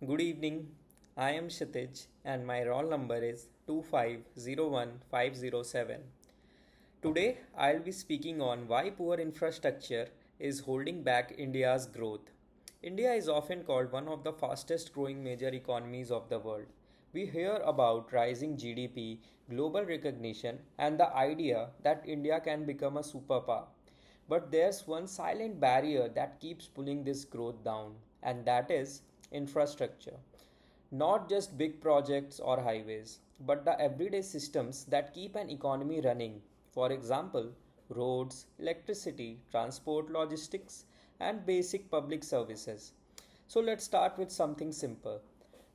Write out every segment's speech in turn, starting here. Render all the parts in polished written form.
Good evening. I am Kshitij and my roll number is 2501507. Today I'll be speaking on why poor infrastructure is holding back India's growth. India is often called one of the fastest growing major economies of the world. We hear about rising GDP, global recognition, and the idea that India can become a superpower. But there's one silent barrier that keeps pulling this growth down, and that is infrastructure. Not just big projects or highways, but the everyday systems that keep an economy running. For example, roads, electricity, transport, logistics, and basic public services. So let's start with something simple.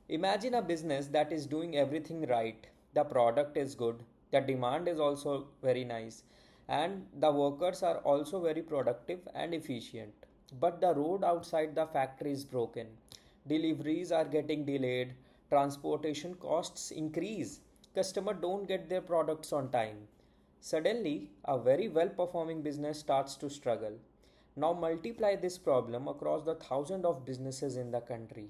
Imagine a business that is doing everything right. The product is good, the demand is also very nice, and the workers are also very productive and efficient. But the road outside the factory is broken. Deliveries are getting delayed, transportation costs increase, customers don't get their products on time. Suddenly, a very well performing business starts to struggle. Now multiply this problem across the thousands of businesses in the country.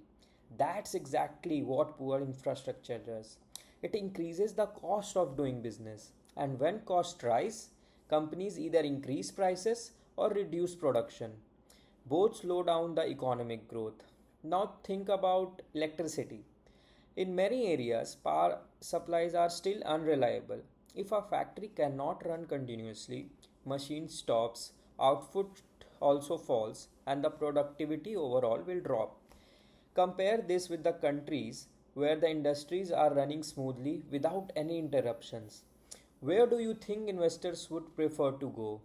That's exactly what poor infrastructure does. It increases the cost of doing business. And when costs rise, companies either increase prices or reduce production. Both slow down the economic growth. Now think about electricity. In many areas, power supplies are still unreliable. If a factory cannot run continuously, machine stops, output also falls, and the productivity overall will drop. Compare this with the countries where the industries are running smoothly without any interruptions. Where do you think investors would prefer to go?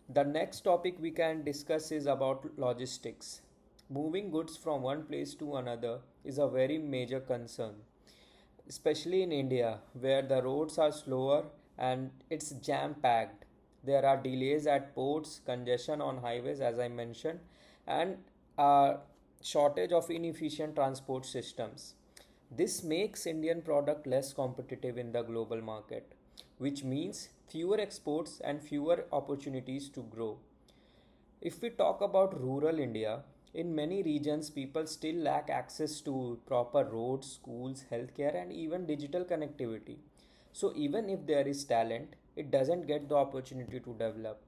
The next topic we can discuss is about logistics. Moving goods from one place to another is a very major concern, especially in India where the roads are slower and it's jam packed. There are delays at ports, congestion on highways, as I mentioned, and a shortage of inefficient transport systems. This makes Indian product less competitive in the global market, which means fewer exports and fewer opportunities to grow. If we talk about rural India, in many regions people still lack access to proper roads, schools, healthcare, and even digital connectivity. So, even if there is talent, it doesn't get the opportunity to develop.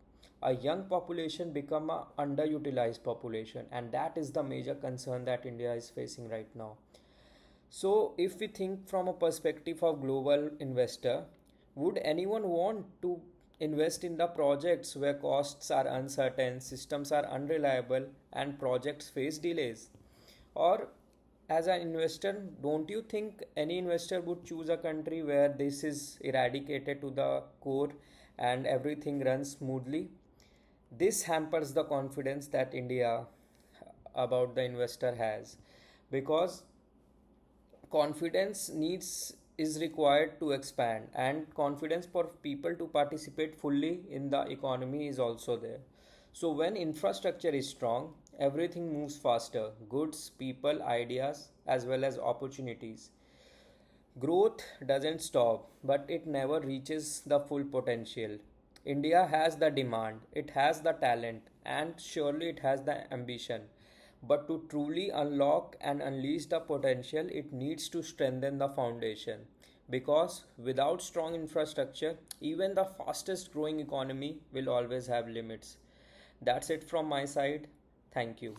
A young population become a underutilized population, and that is the major concern that India is facing right now. So, if we think from a perspective of global investor, would anyone want to invest in the projects where costs are uncertain, systems are unreliable, and projects face delays? Or, as an investor, don't you think any investor would choose a country where this is eradicated to the core and everything runs smoothly? This hampers the confidence that India about the investor has, because confidence needs is required to expand, and confidence for people to participate fully in the economy is also there. So when infrastructure is strong, everything moves faster: goods, people, ideas, as well as opportunities. Growth doesn't stop, but it never reaches the full potential. India has the demand, it has the talent, and surely it has the ambition. But to truly unlock and unleash the potential, it needs to strengthen the foundation. Because without strong infrastructure, even the fastest growing economy will always have limits. That's it from my side. Thank you.